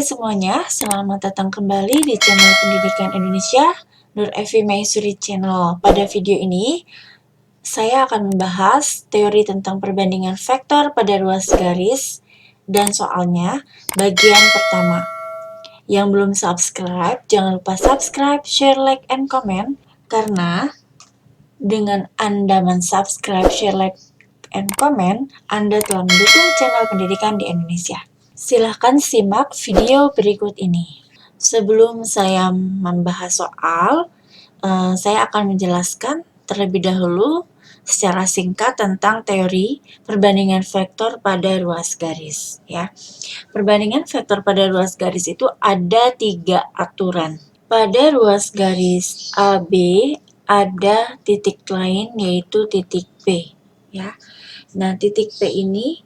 semuanya, selamat datang kembali di channel Pendidikan Indonesia, Nur Evi Maisuri Channel. Pada video ini, saya akan membahas teori tentang perbandingan vektor pada ruas garis dan soalnya bagian pertama. Yang belum subscribe, jangan lupa subscribe, share, like, and comment, karena dengan Anda mensubscribe, share, like, and comment, Anda telah mendukung channel pendidikan di Indonesia. Silahkan simak video berikut ini. Sebelum saya membahas soal, saya akan menjelaskan terlebih dahulu secara singkat tentang teori perbandingan vektor pada ruas garis. Ya, perbandingan vektor pada ruas garis itu ada 3 aturan. Pada ruas garis AB ada titik lain yaitu titik P. Ya, nah titik P ini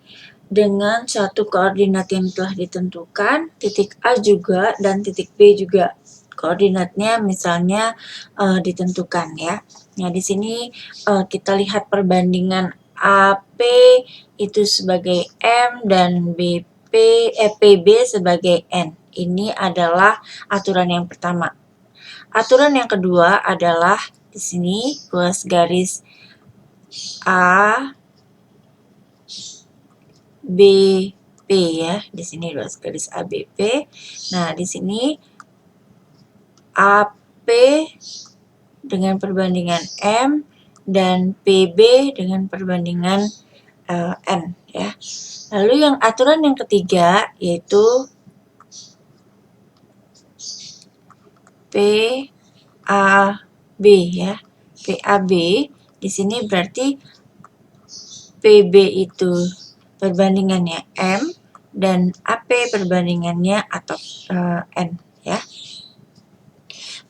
dengan satu koordinat yang telah ditentukan, titik A juga dan titik B juga koordinatnya misalnya ditentukan ya. Nah, di sini kita lihat perbandingan AP itu sebagai M dan PB sebagai N. Ini adalah aturan yang pertama. Aturan yang kedua adalah di sini ruas garis A BP ya, di sini ruas garis ABP. Nah, di sini AP dengan perbandingan M dan PB dengan perbandingan N ya. Lalu yang aturan yang ketiga yaitu PAB ya. PAB di sini berarti PB itu perbandingannya M dan AP perbandingannya atau N ya.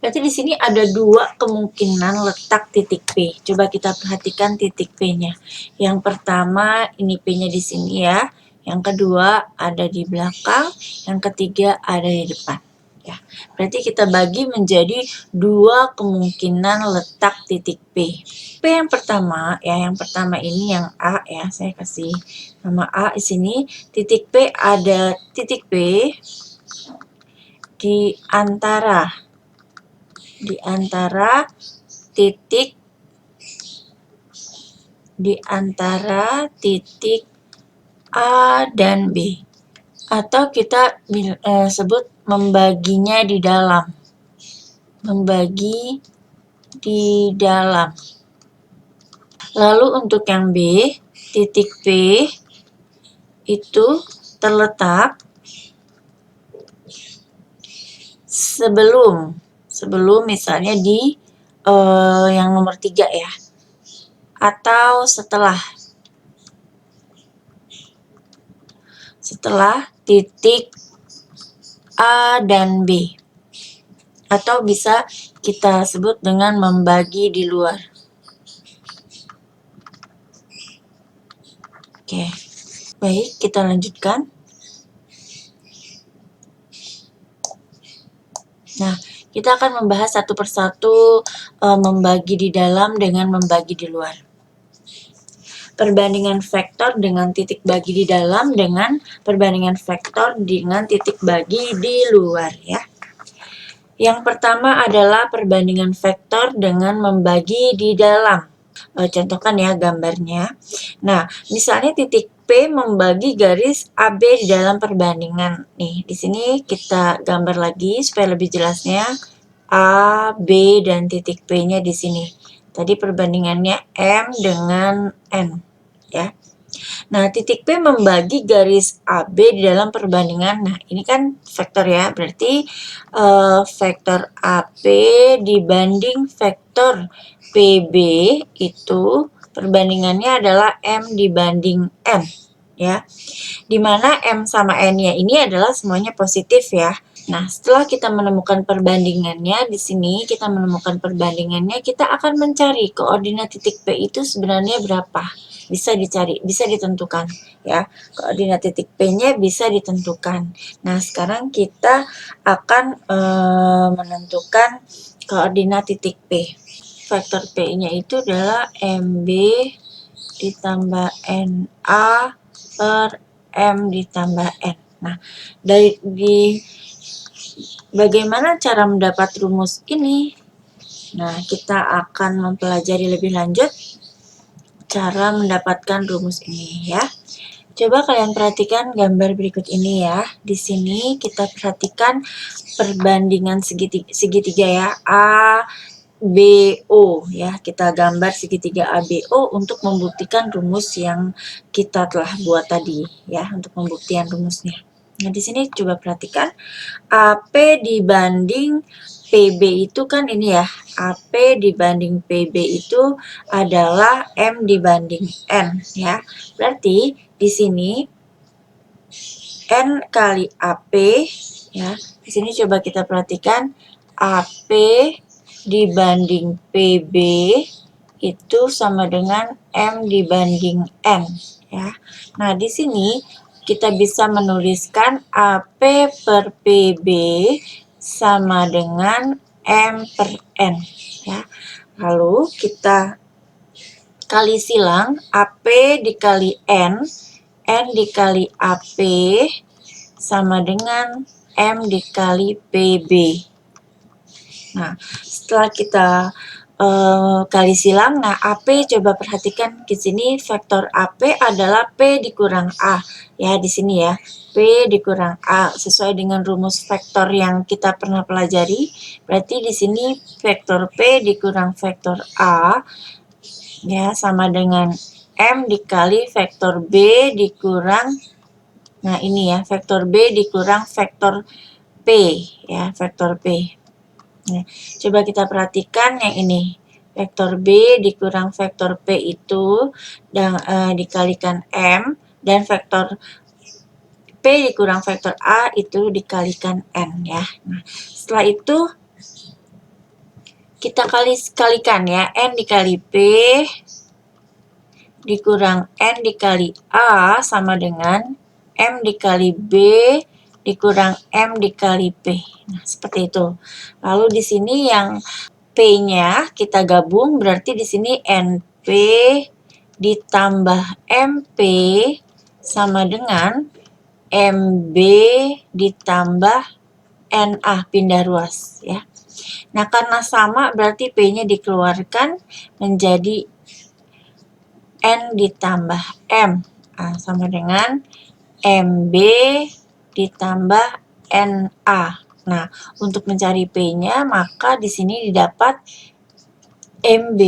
Berarti di sini ada 2 kemungkinan letak titik P. Coba kita perhatikan titik P-nya. Yang pertama ini P-nya di sini ya. Yang kedua ada di belakang, yang ketiga ada di depan. Ya, berarti kita bagi menjadi 2 kemungkinan letak titik P. P yang pertama ya, yang pertama ini yang A ya, saya kasih nama A di sini. Titik P ada titik P di antara titik A dan B. Atau kita sebut membagi di dalam. Lalu untuk yang B, titik P itu terletak sebelum misalnya di yang nomor 3 ya, atau setelah titik A dan B, atau bisa kita sebut dengan membagi di luar. Oke, baik, kita lanjutkan. Nah, kita akan membahas satu persatu membagi di dalam dengan membagi di luar. Perbandingan vektor dengan titik bagi di dalam dengan perbandingan vektor dengan titik bagi di luar ya. Yang pertama adalah perbandingan vektor dengan membagi di dalam. Contohkan ya gambarnya. Nah, misalnya titik P membagi garis AB di dalam perbandingan. Nih, di sini kita gambar lagi supaya lebih jelasnya. A, B, dan titik P-nya di sini. Tadi perbandingannya M dengan N. Ya. Nah, titik P membagi garis AB di dalam perbandingan. Nah, ini kan vektor ya. Berarti vektor AB dibanding vektor PB itu perbandingannya adalah M dibanding N. Ya. Dimana M sama N-nya ini adalah semuanya positif ya. Nah, setelah kita menemukan perbandingannya, di sini kita menemukan perbandingannya, kita akan mencari koordinat titik P itu sebenarnya berapa. Bisa dicari, bisa ditentukan ya. Koordinat titik P-nya bisa ditentukan. Nah, sekarang kita akan menentukan koordinat titik P. Vektor P-nya itu adalah MB ditambah NA per M ditambah N. Nah, bagaimana cara mendapat rumus ini? Nah, kita akan mempelajari lebih lanjut cara mendapatkan rumus ini ya. Coba kalian perhatikan gambar berikut ini ya. Di sini kita perhatikan perbandingan segitiga ya, A, B, O ya. Kita gambar segitiga A, B, O untuk membuktikan rumus yang kita telah buat tadi ya, untuk pembuktian rumusnya. Nah, di sini coba perhatikan AP dibanding PB itu kan ini ya, AP dibanding PB itu adalah M dibanding N ya. Berarti di sini N kali AP ya. Di sini coba kita perhatikan AP dibanding PB itu sama dengan M dibanding N ya. Nah, di sini kita bisa menuliskan AP per PB sama dengan M per N ya. Lalu kita kali silang AP dikali N dikali AP sama dengan M dikali PB. Nah, setelah kita kali silang, nah AP coba perhatikan di sini vektor AP adalah P dikurang A ya, di sini ya, P dikurang A sesuai dengan rumus vektor yang kita pernah pelajari. Berarti di sini vektor P dikurang vektor A ya sama dengan M dikali vektor B dikurang, nah ini ya, vektor B dikurang vektor P ya, vektor P. Nah, coba kita perhatikan yang ini. Vektor B dikurang vektor P itu dan dikalikan M, dan vektor P dikurang vektor A itu dikalikan N ya. Nah, setelah itu kita kalikan ya, N dikali P dikurang N dikali A sama dengan M dikali B dikurang M dikali P. Nah, seperti itu. Lalu di sini yang P-nya kita gabung, berarti di sini NP ditambah MP sama dengan MB ditambah NA, pindah ruas ya. Nah, karena sama berarti P-nya dikeluarkan menjadi N ditambah M. Nah, sama dengan MB ditambah NA. Nah, untuk mencari P-nya, maka di sini didapat MB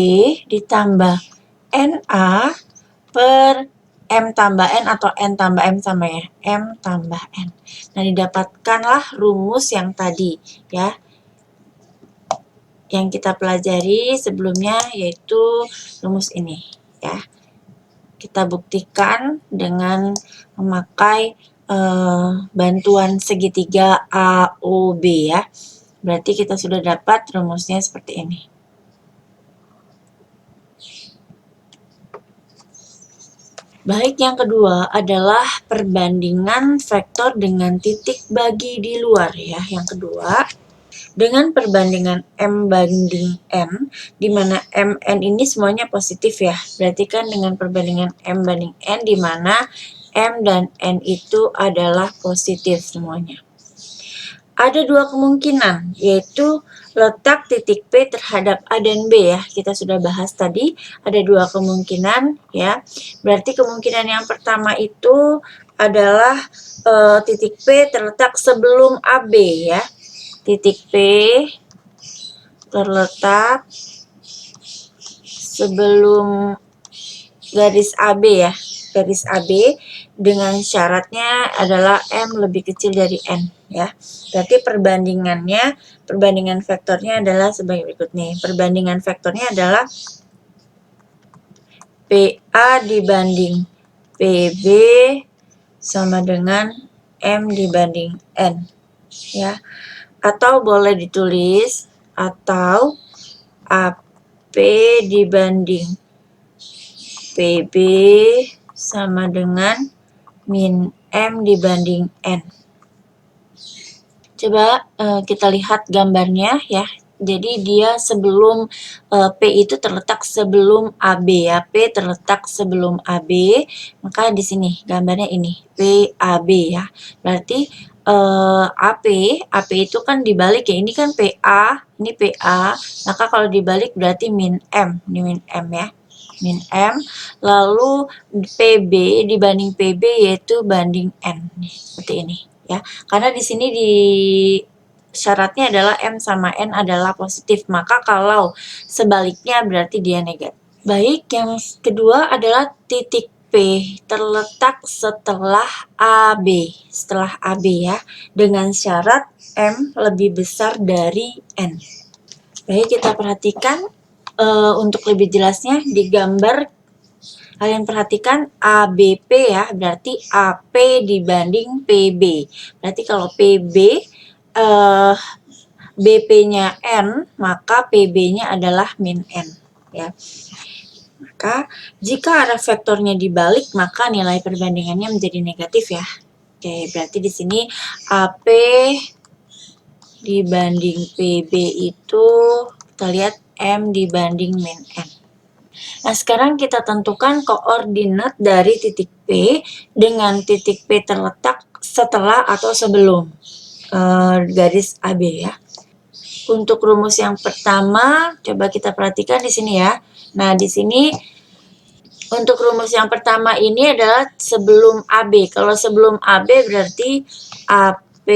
ditambah NA per M tambah N atau N tambah M sama ya, M tambah N. Nah, didapatkanlah rumus yang tadi ya, yang kita pelajari sebelumnya, yaitu rumus ini ya. Kita buktikan dengan memakai bantuan segitiga AOB ya. Berarti kita sudah dapat rumusnya seperti ini. Baik, yang kedua adalah perbandingan vektor dengan titik bagi di luar ya. Yang kedua, dengan perbandingan M banding N, di mana MN ini semuanya positif ya. Berarti kan dengan perbandingan M banding N, di mana M dan N itu adalah positif semuanya. Ada dua kemungkinan, yaitu letak titik P terhadap A dan B ya. Kita sudah bahas tadi, ada dua kemungkinan ya. Berarti kemungkinan yang pertama itu adalah titik P terletak sebelum AB ya. Titik P terletak sebelum garis AB ya, garis AB, dengan syaratnya adalah M lebih kecil dari N ya. Berarti perbandingan vektornya adalah sebagai berikut nih. Perbandingan vektornya adalah PA dibanding PB sama dengan M dibanding N ya. Atau boleh ditulis atau AP dibanding PB sama dengan min M dibanding N. Coba kita lihat gambarnya ya. Jadi dia sebelum P itu terletak sebelum AB ya. P terletak sebelum AB, maka di sini gambarnya ini PAB ya. Berarti AP itu kan dibalik ya. Ini kan PA, ini PA. Maka kalau dibalik berarti min M, ini min M ya. Min M, lalu PB dibanding PB yaitu banding N. Seperti ini ya. Karena di sini di syaratnya adalah M sama N adalah positif, maka kalau sebaliknya berarti dia negatif. Baik, yang kedua adalah titik P terletak setelah AB, ya, dengan syarat M lebih besar dari N. Baik, kita perhatikan untuk lebih jelasnya di gambar. Kalian perhatikan ABP ya, berarti AP dibanding PB. Berarti kalau PB BP-nya N, maka PB-nya adalah min N ya. Maka jika arah vektornya dibalik, maka nilai perbandingannya menjadi negatif ya. Oke, berarti di sini AP dibanding PB itu kita lihat M dibanding min N. Nah, sekarang kita tentukan koordinat dari titik P dengan titik P terletak setelah atau sebelum garis AB ya. Untuk rumus yang pertama, coba kita perhatikan di sini ya. Nah, di sini untuk rumus yang pertama ini adalah sebelum AB. Kalau sebelum AB berarti AP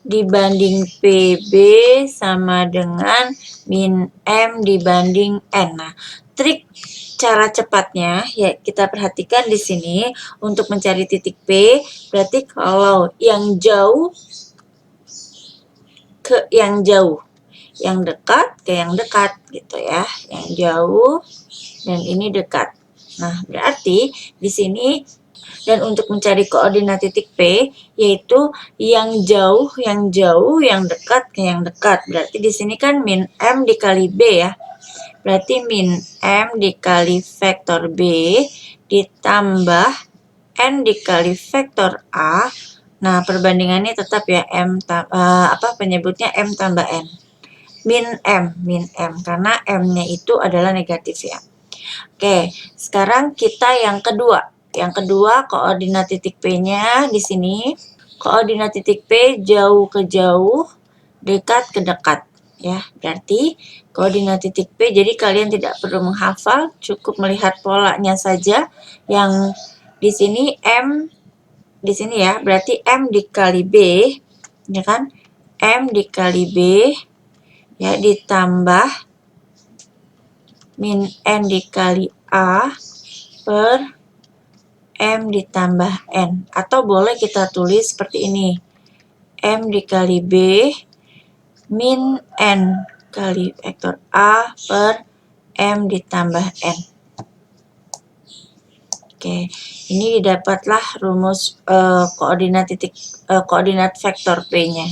dibanding PB sama dengan min M dibanding N. Nah, trik cara cepatnya ya kita perhatikan di sini untuk mencari titik P, berarti kalau yang jauh ke yang jauh, yang dekat ke yang dekat gitu ya, yang jauh dan ini dekat. Nah, berarti di sini dan untuk mencari koordinat titik P yaitu yang jauh, yang dekat ke yang dekat. Berarti di sini kan min M dikali B ya. Berarti min M dikali vektor B ditambah N dikali vektor A. Nah, perbandingannya tetap ya penyebutnya M tambah N. Min M karena M-nya itu adalah negatif ya. Oke, sekarang kita yang kedua. Yang kedua koordinat titik P-nya di sini. Koordinat titik P jauh ke jauh, dekat ke dekat ya. Berarti koordinat titik P, jadi kalian tidak perlu menghafal, cukup melihat polanya saja. Yang di sini M di sini ya, berarti M dikali B, ya kan? M dikali B, ya, ditambah min N dikali A per M ditambah N. Atau boleh kita tulis seperti ini. M dikali B min N kali vektor A per M ditambah N. Oke, ini didapatlah rumus koordinat vektor P-nya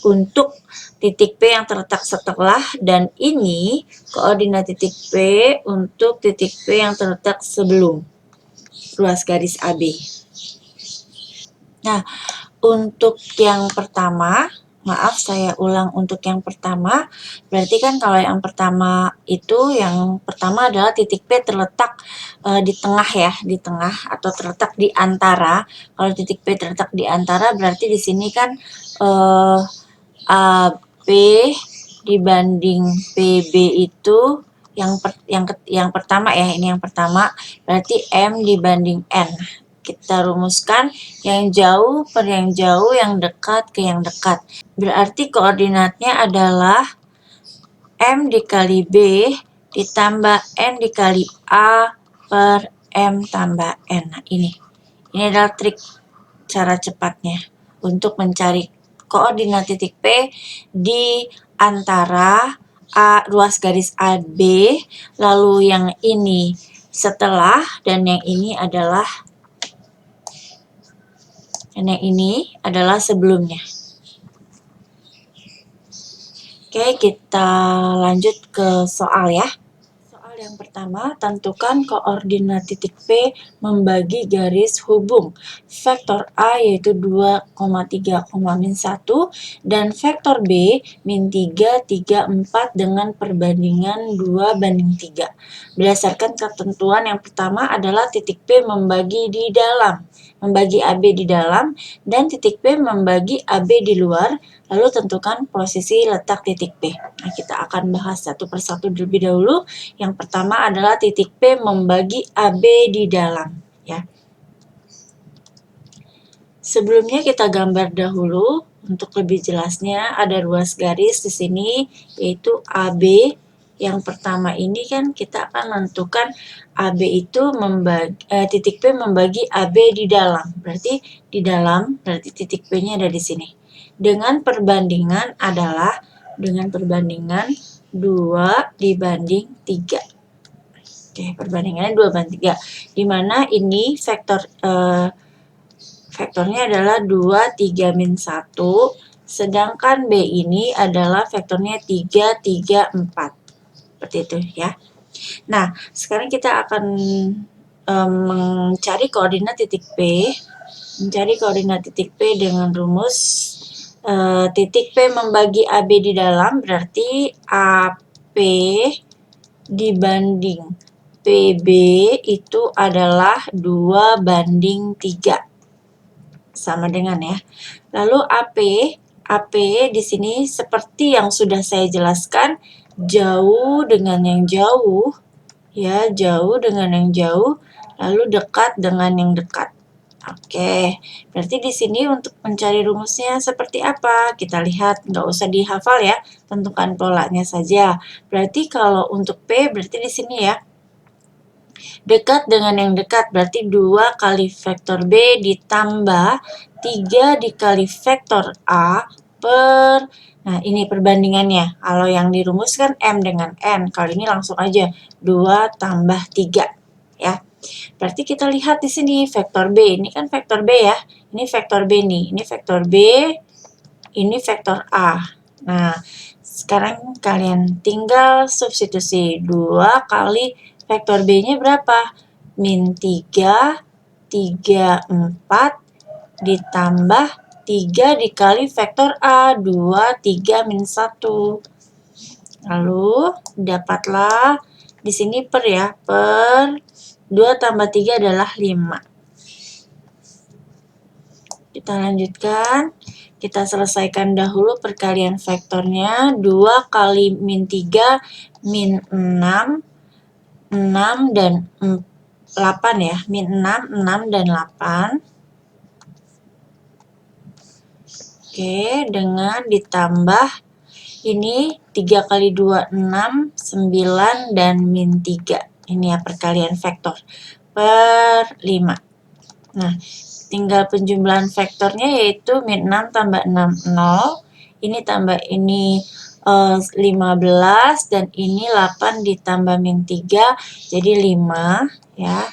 untuk titik P yang terletak setelah, dan ini koordinat titik P untuk titik P yang terletak sebelum ruas garis AB. Nah, untuk yang pertama, maaf saya ulang untuk yang pertama, berarti kan kalau yang pertama itu, yang pertama adalah titik P terletak di tengah ya, di tengah atau terletak di antara. Kalau titik P terletak di antara berarti di sini kan AB dibanding PB itu yang pertama ya, ini yang pertama, berarti M dibanding N. Kita rumuskan yang jauh per yang jauh, yang dekat ke yang dekat. Berarti koordinatnya adalah M dikali B ditambah N dikali A per M tambah N. Nah, ini adalah trik cara cepatnya untuk mencari koordinat titik P di antara ruas garis AB, lalu yang ini setelah, dan yang ini adalah sebelumnya. Oke, kita lanjut ke soal ya. Soal yang pertama, tentukan koordinat titik P membagi garis hubung vektor A yaitu 2,3, min 1 dan vektor B min 3, 3, 4 dengan perbandingan 2:3. Berdasarkan ketentuan yang pertama adalah titik P membagi di dalam, membagi AB di dalam, dan titik P membagi AB di luar. Lalu tentukan posisi letak titik P. Nah, kita akan bahas satu persatu terlebih dahulu. Yang pertama adalah titik P membagi AB di dalam. Ya. Sebelumnya kita gambar dahulu. Untuk lebih jelasnya, ada ruas garis di sini, yaitu AB. Yang pertama ini kan kita akan menentukan AB itu titik P membagi AB di dalam. Berarti di dalam, berarti titik P-nya ada di sini. Dengan perbandingan 2:3. Oke, perbandingannya 2:3. Di mana ini vektornya adalah 2, 3, min 1. Sedangkan B ini adalah vektornya 3, 3, 4. Seperti itu ya. Nah, sekarang kita akan mencari koordinat titik P. Mencari koordinat titik P dengan rumus titik P membagi AB di dalam, berarti AP dibanding PB itu adalah 2:3. Sama dengan ya. Lalu AP di sini seperti yang sudah saya jelaskan, jauh dengan yang jauh, ya, jauh dengan yang jauh, lalu dekat dengan yang dekat. Oke, berarti di sini untuk mencari rumusnya seperti apa? Kita lihat, nggak usah dihafal ya, tentukan polanya saja. Berarti kalau untuk P, berarti di sini ya, dekat dengan yang dekat, berarti 2 kali vektor B ditambah 3 dikali vektor A per, nah ini perbandingannya. Kalau yang dirumuskan M dengan N, kali ini langsung aja 2 tambah 3, ya. Berarti kita lihat di sini vektor B, ini kan vektor B ya. Ini vektor B nih, ini vektor B, ini vektor A. Nah, sekarang kalian tinggal substitusi 2 kali vektor B-nya berapa? Min 3, 3, 4 ditambah 3 dikali vektor A, 2, 3, min 1. Lalu dapatlah di sini per ya, per 2 tambah 3 adalah 5. Kita lanjutkan. Kita selesaikan dahulu perkalian vektornya. 2 kali min 3, min 6, 6 dan 8 ya. Min 6, 6 dan 8. Oke, dengan ditambah ini 3 kali 2, 6, 9 dan min 3. Ini ya perkalian vektor per 5. Nah, tinggal penjumlahan vektornya yaitu min 6 tambah 6, 0. Ini tambah ini 15 dan ini 8 ditambah min 3 jadi 5 ya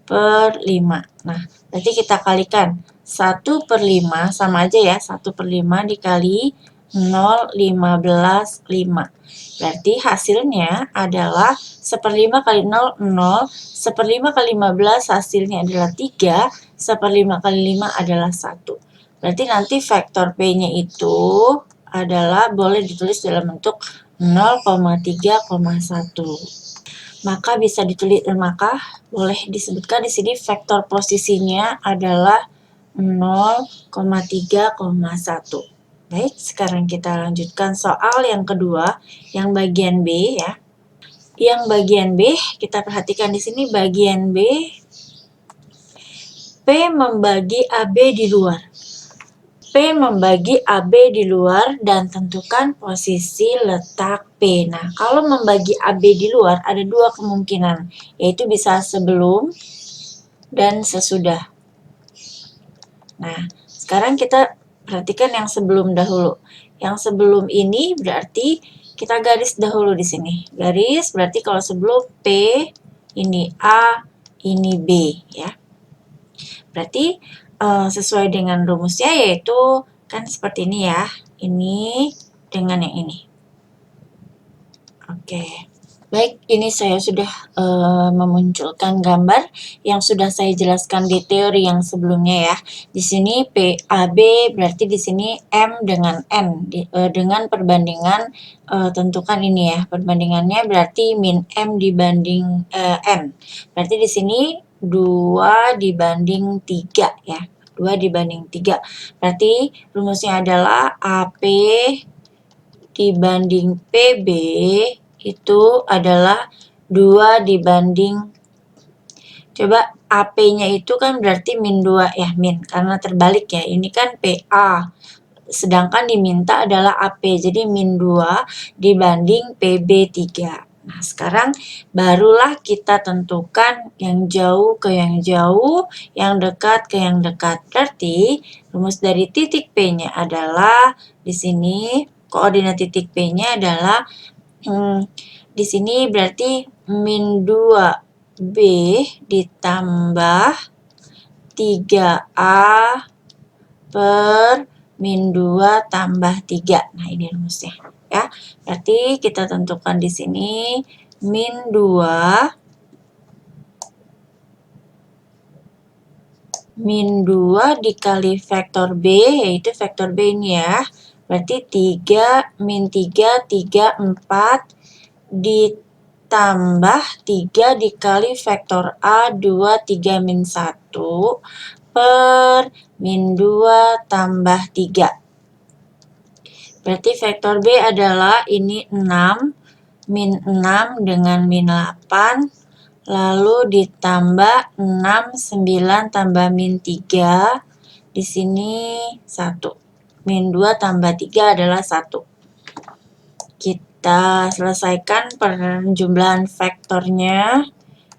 per 5. Nah, berarti kita kalikan 1 per 5 sama aja ya, 1 per 5 dikali 0, 15, 5. Berarti hasilnya adalah 1/5 kali 0, 0. 1/5 kali 15 hasilnya adalah 3. 1/5 kali 5 adalah 1. Berarti nanti vektor P-nya itu adalah boleh ditulis dalam bentuk 0,3,1. Maka bisa ditulis, maka boleh disebutkan di sini vektor posisinya adalah 0,3,1. Baik, sekarang kita lanjutkan soal yang kedua, yang bagian B ya. Yang bagian B, kita perhatikan di sini bagian B, P membagi AB di luar. P membagi AB di luar dan tentukan posisi letak P. Nah, kalau membagi AB di luar ada dua kemungkinan, yaitu bisa sebelum dan sesudah. Nah, sekarang kita perhatikan yang sebelum dahulu. Yang sebelum ini berarti kita garis dahulu di sini. Garis berarti kalau sebelum P, ini A, ini B ya. Berarti sesuai dengan rumusnya yaitu kan seperti ini ya. Ini dengan yang ini. Oke. Baik, ini saya sudah memunculkan gambar yang sudah saya jelaskan di teori yang sebelumnya ya. Di sini PAB berarti di sini M dengan N dengan perbandingan tentukan ini ya. Perbandingannya berarti min M dibanding N. Berarti di sini 2 dibanding 3 ya. 2 dibanding 3. Berarti rumusnya adalah AP dibanding PB itu adalah 2 dibanding, coba AP-nya itu kan berarti min 2 ya, min, karena terbalik ya, ini kan PA, sedangkan diminta adalah AP, jadi min 2 dibanding PB 3. Nah, sekarang barulah kita tentukan yang jauh ke yang jauh, yang dekat ke yang dekat. Berarti rumus dari titik P-nya adalah di sini koordinat titik P-nya adalah di sini berarti min 2B ditambah 3A per min 2 tambah 3. Nah, ini rumusnya ya. Berarti kita tentukan di sini min 2 dikali vektor B, yaitu vektor B ini ya. Berarti 3 min 3, 4 ditambah 3 dikali vektor A 2, 3 min 1 per min 2 tambah 3. Berarti vektor B adalah ini 6, min 6 dengan min 8, lalu ditambah 6, 9 tambah min 3, di sini 1. Min 2 tambah 3 adalah 1. Kita selesaikan penjumlahan vektornya,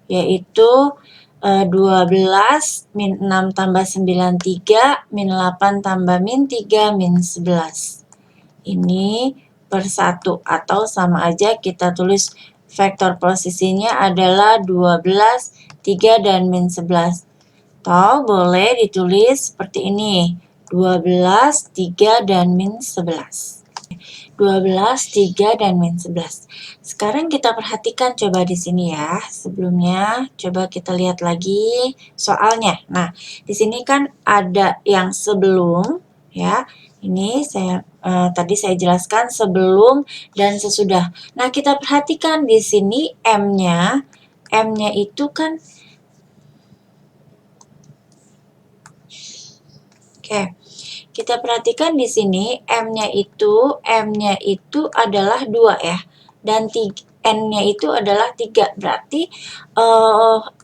yaitu 12 min 6 tambah 9, 3, min 8 tambah min 3, min 11. Ini per 1 atau sama aja kita tulis vektor posisinya adalah 12, 3, dan min 11. Atau boleh ditulis seperti ini, 12, 3, dan min 11. 12, 3, dan min 11. Sekarang kita perhatikan coba di sini ya. Sebelumnya coba kita lihat lagi soalnya. Nah, di sini kan ada yang sebelum ya. Ini tadi saya jelaskan sebelum dan sesudah. Nah, kita perhatikan di sini M-nya itu kan kita perhatikan di sini M-nya itu adalah 2 ya. Dan N-nya itu adalah 3. Berarti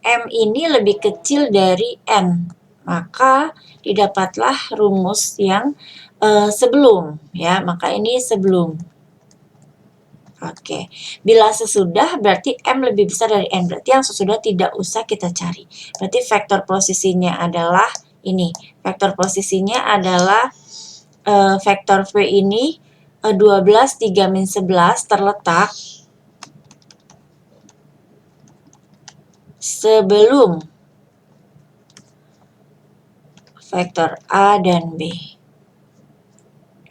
M ini lebih kecil dari N. Maka didapatlah rumus yang sebelum ya. Maka ini sebelum. Oke, bila sesudah berarti M lebih besar dari N. Berarti yang sesudah tidak usah kita cari. Berarti vektor posisinya adalah ini. Vektor posisinya adalah vektor V ini 12, 3, min 11 terletak sebelum vektor A dan B.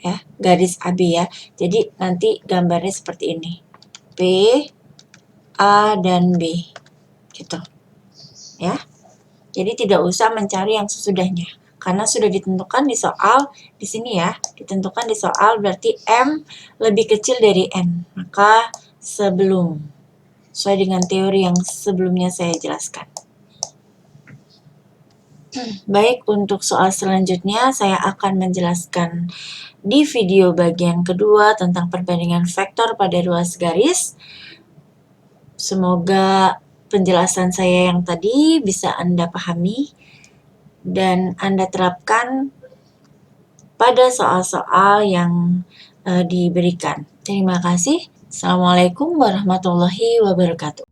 Ya, garis AB ya. Jadi nanti gambarnya seperti ini. P, A, dan B. Gitu. Ya. Jadi tidak usah mencari yang sesudahnya. Karena sudah ditentukan di soal di sini ya. Ditentukan di soal berarti M lebih kecil dari N. Maka sebelum. Sesuai dengan teori yang sebelumnya saya jelaskan. Baik, untuk soal selanjutnya saya akan menjelaskan di video bagian kedua tentang perbandingan vektor pada ruas garis. Semoga penjelasan saya yang tadi bisa Anda pahami dan Anda terapkan pada soal-soal yang diberikan. Terima kasih. Assalamualaikum warahmatullahi wabarakatuh.